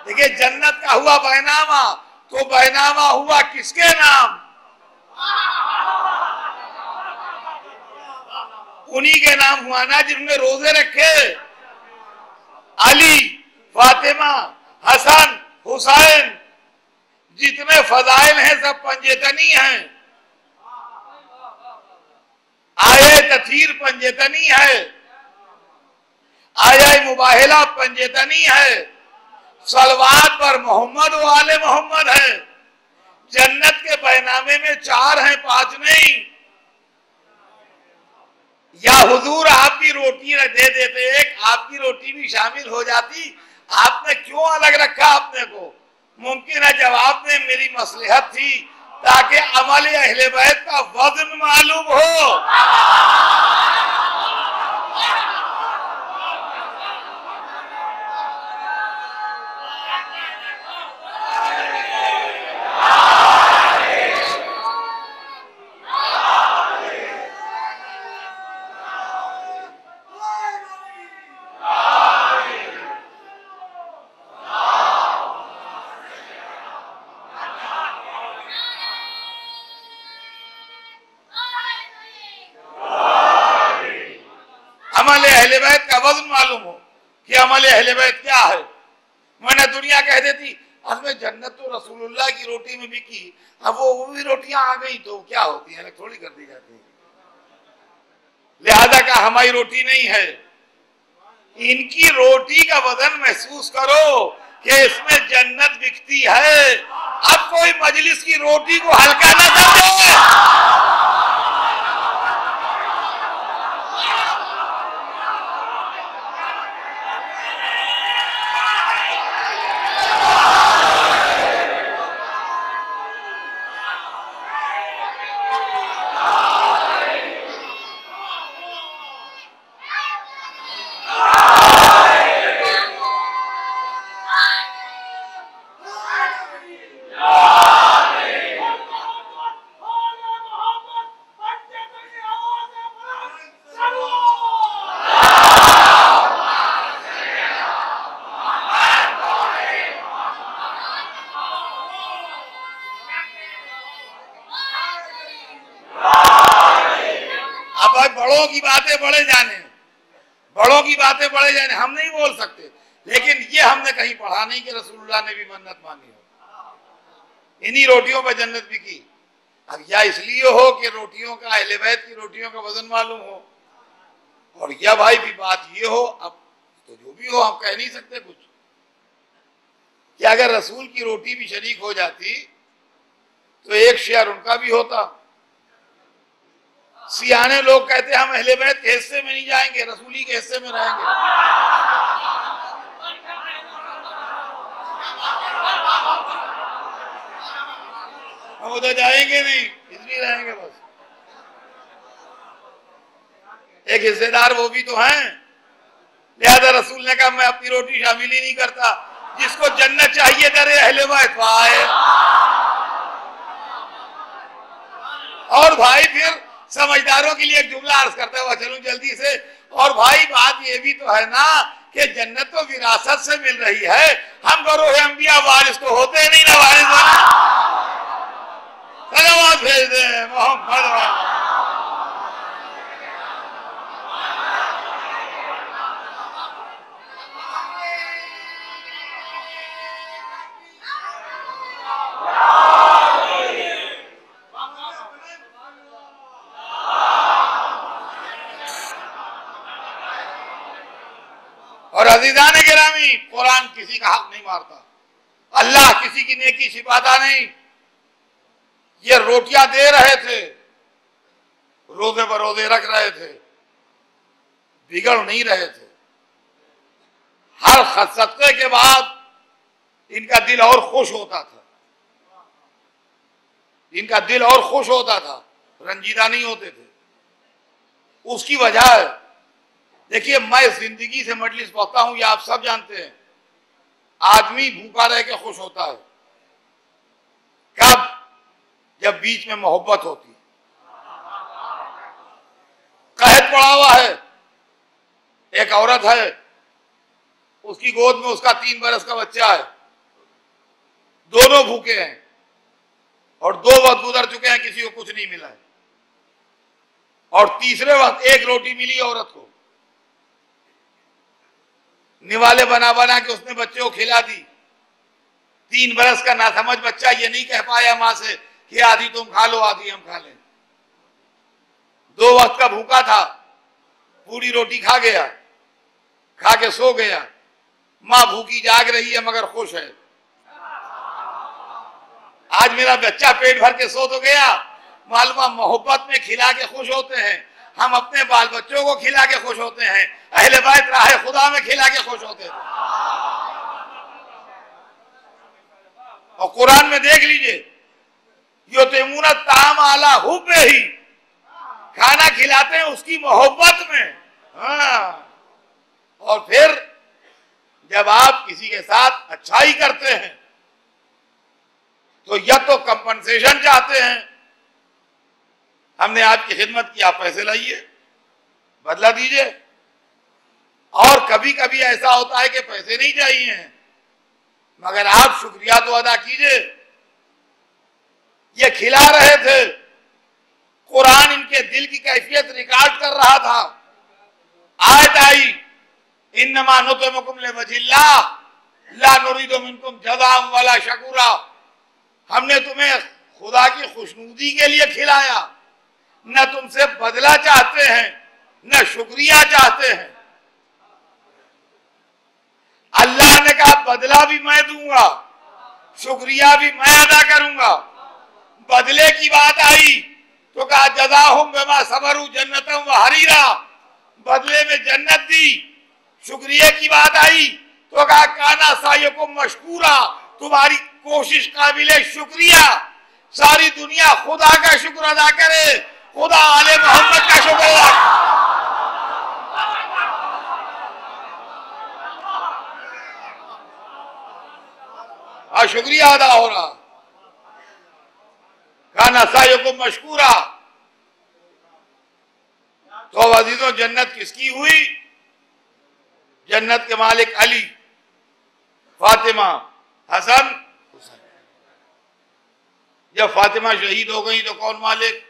देखिए, जन्नत का हुआ बैनामा, तो बैनामा हुआ किसके नाम? उन्हीं के नाम हुआ ना जिन्होंने रोजे रखे। अली, फातिमा, हसन, हुसैन, जितने फजाइल हैं सब पंजेतनी हैं। आये तथीर पंजेतनी है, आया मुबाहिला पंजेतनी है, सलवात पर मोहम्मद वाले मोहम्मद है। जन्नत के बैनामे में 4 हैं, 5 नहीं। या हुजूर आप भी रोटी दे देते, एक आपकी रोटी भी शामिल हो जाती। आपने क्यों अलग रखा अपने को? मुमकिन है जवाब में मेरी मसलहत थी ताकि अमल अहले बैत का वजन मालूम हो। अमल अहले बैत का वजन मालूम हो कि अमल अहले बैत क्या है। मैंने दुनिया कह देती असमें जन्नत तो रसूलुल्लाह की रोटी में भी की, अब वो भी रोटियां आ गई तो क्या होती है, थोड़ी कर दी जाती है। लिहाजा का हमारी रोटी नहीं है, इनकी रोटी का वजन महसूस करो कि इसमें जन्नत बिकती है। अब कोई मजलिस की रोटी को हल्का ना समझे। बड़ों की बातें बड़े जाने, बड़ों की बातें बड़े जाने, हम नहीं बोल सकते। लेकिन ये हमने कहीं पढ़ा नहीं कि रसूलुल्लाह ने भी मन्नत मांगी हो। इन्हीं रोटियों पर जन्नत भी की। अब या इसलिए हो कि रोटियों का, अहले बैत की रोटियों का वजन मालूम हो, और या भाई भी बात ये हो, अब तो जो भी हो हम कह नहीं सकते कुछ, कि अगर रसूल की रोटी भी शरीक हो जाती तो एक शेयर उनका भी होता। सियाने लोग कहते हम अहले बैत के हिस्से में नहीं जाएंगे, रसूली के हिस्से में रहेंगे। हम उधर जाएंगे नहीं, इसलिए रहेंगे बस। एक हिस्सेदार वो भी तो हैं। लिहाजा रसूल ने कहा मैं अपनी रोटी शामिल ही नहीं करता, जिसको जन्नत चाहिए दरे अहले बैत आए। और भाई फिर समझदारों के लिए एक जुमला अर्ज करता हुआ चलूं जल्दी से। और भाई बात ये भी तो है ना कि जन्नत तो विरासत से मिल रही है। हम गरोह अंबिया वारिस तो होते नहीं ना, वारिस सलावत भेज दे मोहम्मद। अजीजान गिरामी, कुरान किसी का हक नहीं मारता, अल्लाह किसी की नेकी छिपाता नहीं। ये रोटियां दे रहे थे, रोजे बरोजे रख रहे थे, बिगड़ नहीं रहे थे। हर सदक़े के बाद इनका दिल और खुश होता था, इनका दिल और खुश होता था, रंजीदा नहीं होते थे। उसकी वजह है, देखिए मैं जिंदगी से मजलिस पढ़ता हूं, ये आप सब जानते हैं। आदमी भूखा रह के खुश होता है कब? जब बीच में मोहब्बत होती है। कहत पड़ा हुआ है, एक औरत है, उसकी गोद में उसका 3 बरस का बच्चा है, दोनों भूखे हैं और 2 वक्त गुजर चुके हैं, किसी को कुछ नहीं मिला है। और तीसरे वक्त एक रोटी मिली औरत को, निवाले बना बना के उसने बच्चे को खिला दी। 3 बरस का नासमझ बच्चा ये नहीं कह पाया मां से कि आधी तुम खा लो आधी हम खा लें। 2 वक्त का भूखा था, पूरी रोटी खा गया, खा के सो गया। मां भूखी जाग रही है मगर खुश है, आज मेरा बच्चा पेट भर के सो तो गया। मालूम मोहब्बत में खिला के खुश होते हैं, हम अपने बाल बच्चों को खिला के खुश होते हैं, अहले बैत राह खुदा में खिला के खुश होते हैं। और कुरान में देख लीजिए, युतिमून ताम अला हुब्बे ही, खाना खिलाते हैं उसकी मोहब्बत में। हाँ, और फिर जब आप किसी के साथ अच्छाई करते हैं तो या तो कंपनसेशन चाहते हैं, हमने आपकी खिदमत की, आप पैसे लाइए, बदला दीजिए। और कभी कभी ऐसा होता है कि पैसे नहीं चाहिए मगर आप शुक्रिया तो अदा कीजिए। ये खिला रहे थे, कुरान इनके दिल की कैफियत रिकॉर्ड कर रहा था। आयत आई, इन्नमा नुतिमुकुम लिवजिल्लाह ला नुरीदु मिनकुम जज़ाअन वला शकूरा। हमने तुम्हें खुदा की खुशनुदी के लिए खिलाया, न तुमसे बदला चाहते हैं न शुक्रिया चाहते हैं। अल्लाह ने कहा बदला भी मैं दूंगा, शुक्रिया भी मैं अदा करूंगा। बदले की बात आई तो कहा जज़ाहुम बिमा सबरू जन्नतम व हरीरा, बदले में जन्नत दी। शुक्रिया की बात आई तो कहा काना सायुकुम मशकूरा, तुम्हारी कोशिश काबिले शुक्रिया। सारी दुनिया खुदा का शुक्र अदा करे, खुदा आले मोहम्मद का शुक्र अदा करे। शुक्रिया अदा हो रहा। काना सायुकुम मशकूरा। तो अजीजों, जन्नत किसकी हुई? जन्नत के मालिक अली, फातिमा, हसन, हुसैन। जब फातिमा शहीद हो गई तो कौन मालिक?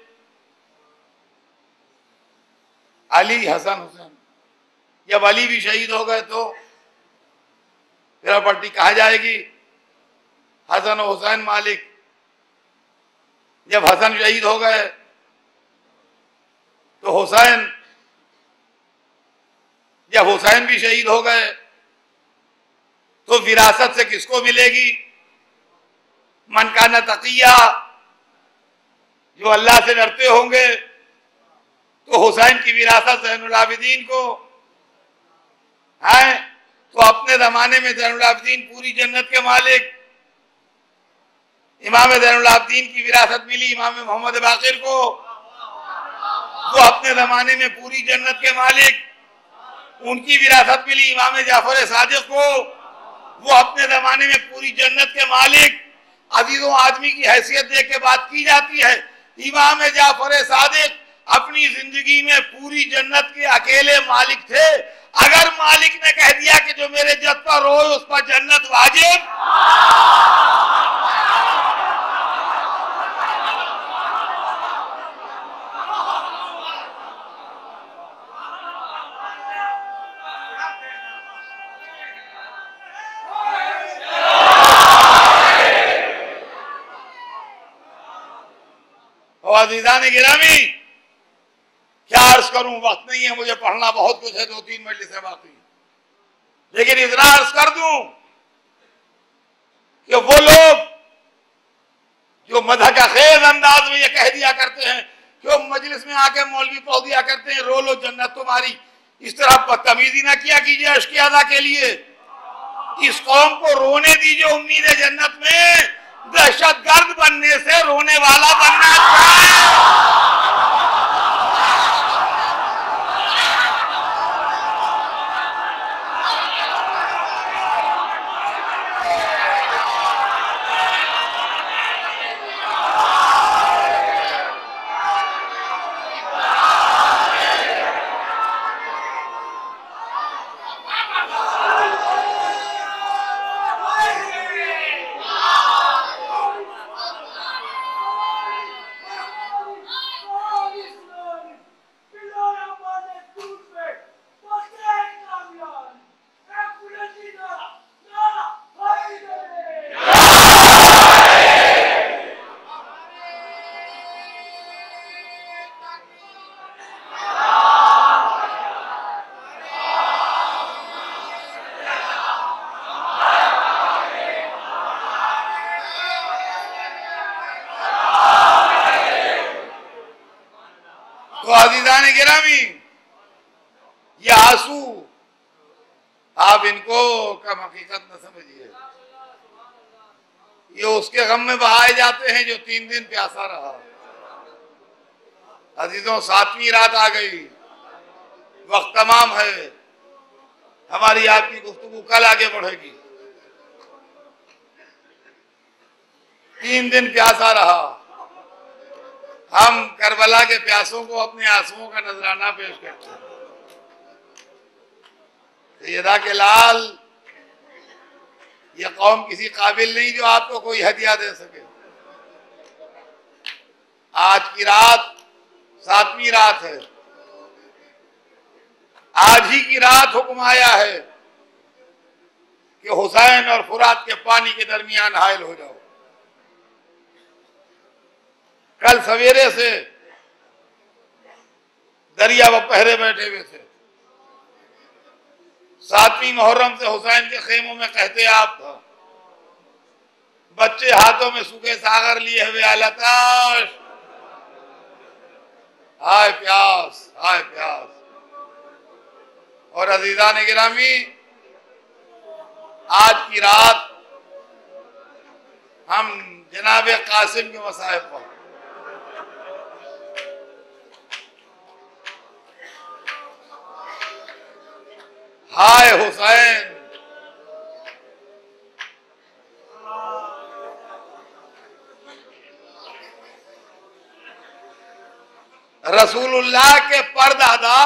अली, हसन, हुसैन। जब अली भी शहीद हो गए तो प्रॉपर्टी कहा जाएगी? हसन और हुसैन मालिक। जब हसन शहीद हो गए तो हुसैन, जब हुसैन भी शहीद हो गए तो विरासत से किसको मिलेगी? मन काना तकिया, जो अल्लाह से डरते होंगे, तो हुसैन की विरासत ज़ैनुल आबिदीन को है। तो अपने जमाने में ज़ैनुल आबिदीन पूरी जन्नत के मालिक। इमाम ज़ैनुल आबिदीन की विरासत मिली इमाम मोहम्मद बाक़िर को, वो अपने जमाने में पूरी जन्नत के मालिक। उनकी विरासत मिली इमाम जाफर सादिक को, वो अपने जमाने में पूरी जन्नत के मालिक। अजीजों, आदमी की हैसियत देख के बात की जाती है। इमाम जाफर सादिक अपनी जिंदगी में पूरी जन्नत के अकेले मालिक थे। अगर मालिक ने कह दिया कि जो मेरे जद पर रोए उस पर जन्नत वाजिब, अज़ीज़ान गिरामी, क्या अर्ज करूं, वक्त नहीं है मुझे, पढ़ना बहुत कुछ है, 2-3 मजलिसें बाकी। लेकिन इतना अर्ज कर दूं कि वो लोग जो मदहक़खेज़ अंदाज में ये कह दिया करते हैं कि वो मजलिस में आके मौलवी पढ़ दिया करते हैं, रो लो जन्नत तुम्हारी, इस तरह बदतमीजी ना किया कीजिए इश्क़ अदा के लिए। इस कौम को रोने दीजिए उम्मीद है जन्नत में, दहशतगर्द बनने से रोने वाला बनना चाहिए। तो अज़ीज़ान गिरामी, ये आंसू आप इनको कम हकीकत न समझिए, ये उसके गम में बहाए जाते हैं जो 3 दिन प्यासा रहा। अजीजों, 7वीं रात आ गई, वक्त तमाम है, हमारी आपकी गुफ्तगू कल आगे बढ़ेगी। 3 दिन प्यासा रहा, हम करबला के प्यासों को अपने आंसुओं का नजराना पेश करते हैं। सैयदा के लाल, ये कौम किसी काबिल नहीं जो आपको कोई हदिया दे सके। आज की रात 7वीं रात है, आज ही की रात हुक्म आया है कि हुसैन और फुरात के पानी के दरमियान हायल हो जाओ। कल सवेरे से दरिया व पहरे बैठे हुए थे। 7वीं मुहर्रम से हुसैन के खेमों में कहते आप था, बच्चे हाथों में सूखे सागर लिए हुए आलताश, हाय प्यास, हाय प्यास। और अजीज़ान गिरामी, आज की रात हम जनाब कासिम के मसाइब पर हाय हुसैन, रसूलुल्लाह के परदादा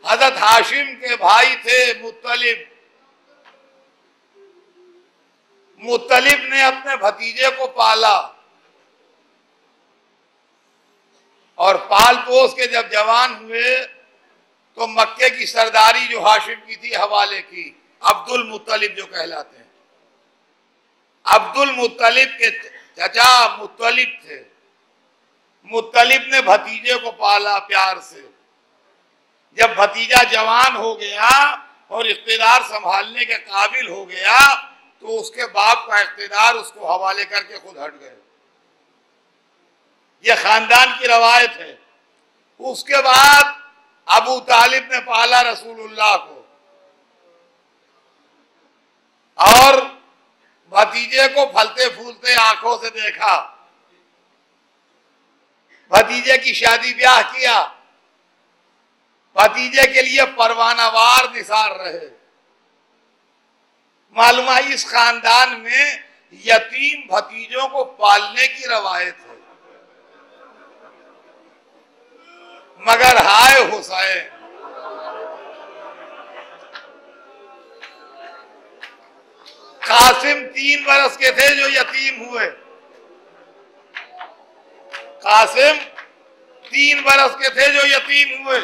हजरत हाशिम के भाई थे मुत्तलिब। मुत्तलिब ने अपने भतीजे को पाला और पाल पोस के जब जवान हुए तो मक्के की सरदारी जो हाशिम की थी हवाले की अब्दुल मुत्तलिब जो कहलाते हैं। अब्दुल मुत्तलिब के चचा मुत्तलिब थे। मुत्तलिब ने भतीजे को पाला प्यार से। जब भतीजा जवान हो गया और इख्तिदार संभालने के काबिल हो गया तो उसके बाप का इख्तिदार उसको हवाले करके खुद हट गए। यह खानदान की रवायत है। उसके बाद अबू तालिब ने पाला रसूलुल्लाह को और भतीजे को फलते फूलते आंखों से देखा। भतीजे की शादी ब्याह किया। भतीजे के लिए परवानावार निसार रहे। मालूम है इस खानदान में यतीम भतीजों को पालने की रवायत है। मगर हाय हुसैन, कासिम 3 बरस के थे जो यतीम हुए। कासिम 3 बरस के थे जो यतीम हुए।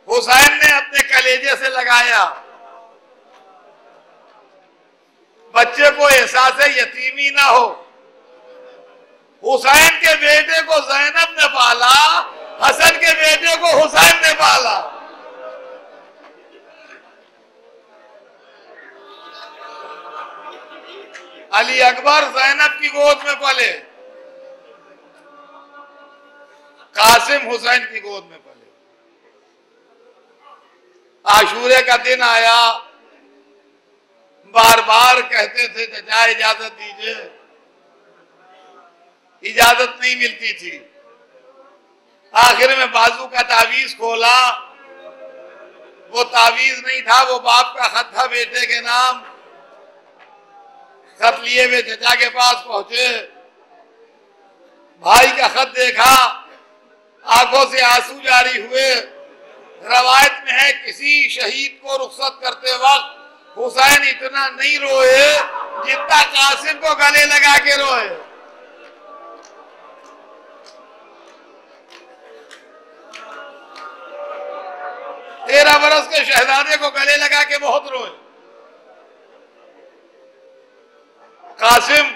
हुसैन ने अपने कलेजे से लगाया। बच्चे को एहसास यतीमी ना हो। हुसैन के बेटे को ज़ैनब ने पाला, हसन के बेटे को हुसैन ने पाला। अली अकबर ज़ैनब की गोद में पले, कासिम हुसैन की गोद में पले। आशूरे का दिन आया, बार बार कहते थे चचा इजाजत दीजिए, इजाजत नहीं मिलती थी। आखिर में बाजू का तावीज खोला, वो तावीज नहीं था, वो बाप का खत था बेटे के नाम। खत लिए हुए चचा के पास पहुंचे, भाई का खत देखा, आंखों से आंसू जारी हुए। रवायत में है किसी शहीद को रुखसत करते वक्त हुसैन इतना नहीं रोए जितना कासिम को गले लगा के रोए। तेरह बरस के शहजादे को गले लगा के बहुत रोए। कासिम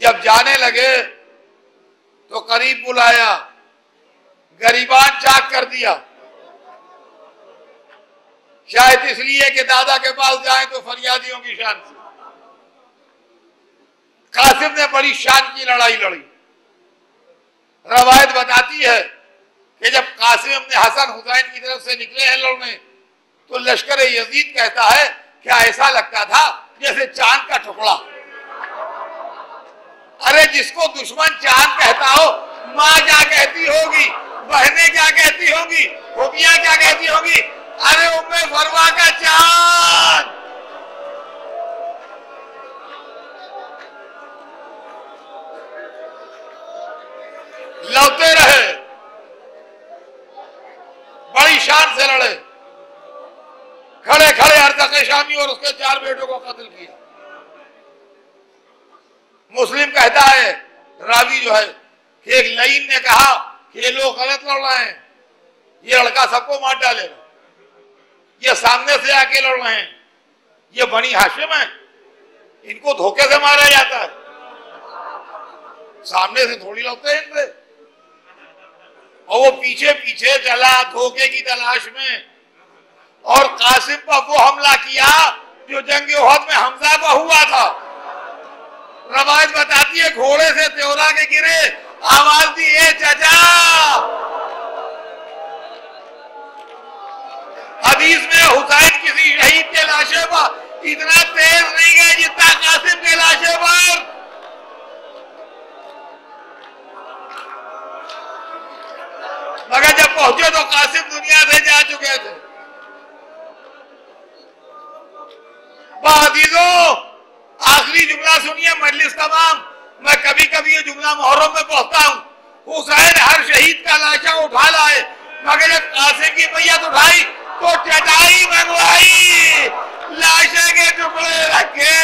जब जाने लगे तो करीब बुलाया, गरीबान चाक कर दिया, शायद इसलिए कि दादा के पास जाए तो फरियादियों की शान से। कासिम ने बड़ी शान की लड़ाई लड़ी। रवायत बताती है कि जब कासिम अपने हसन हुसैन की तरफ से निकले हैं लड़ने, तो लश्कर यजीद कहता है क्या ऐसा लगता था जैसे चांद का टुकड़ा। अरे जिसको दुश्मन चांद कहता हो, माँ क्या कहती होगी, बहनें क्या कहती होंगी, फूफियां क्या कहती होंगी, अरे उम्मे फरवा का चांद। लड़ते रहे, बड़ी शान से लड़े, खड़े खड़े अर्ज़क़ शामी और उसके 4 बेटों को कत्ल किया। मुस्लिम कहता है, रावी जो है, कि एक लईन ने कहा कि ये लोग गलत लड़ रहे हैं, ये लड़का सबको मार डालेगा, ये सामने से आके लड़ रहे हैं, ये बनी हाशिम है, इनको धोखे से मारा जाता है, सामने से थोड़ी लड़ते हैं इनसे। और वो पीछे पीछे चला धोखे की तलाश में, और कासिम पर वो हमला किया जो जंग उहद में हमजा पर हुआ था। रवायत बताती है घोड़े से त्योरा के गिरे, आवाज दी ए चचा। हदीस में हुसैन किसी शहीद के लाशे पर इतना तेज नहीं गए जितना कासिम के लाशे पर। मगर जब पहुंचे तो कासिम दुनिया से जा चुके थे। बादीजों, आखिरी जुमला सुनिए मजलिस तमाम। मैं कभी कभी ये जुमला मुहर्रम में पढ़ता हूँ। हुसैन हर शहीद का लाशा उठा लाए, मगर जब कासिम की मैयत उठाई तो चटाई मंगवाई, लाशे के टुकड़े रखे।